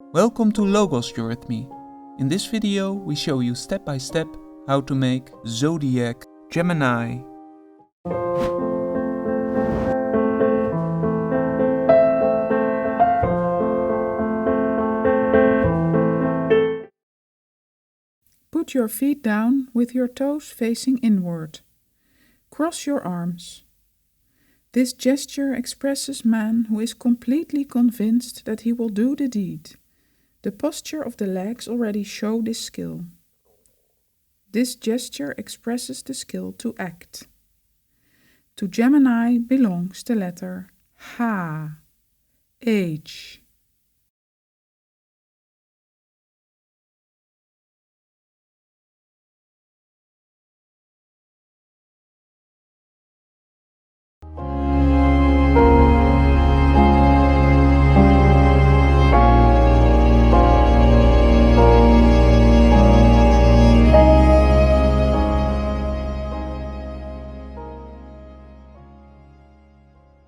Welcome to Logos Eurythmy. In this video we show you step by step how to make Zodiac, Gemini. Put your feet down with your toes facing inward. Cross your arms. This gesture expresses man who is completely convinced that he will do the deed. The posture of the legs already show this skill. This gesture expresses the skill to act. To Gemini belongs the letter H, H,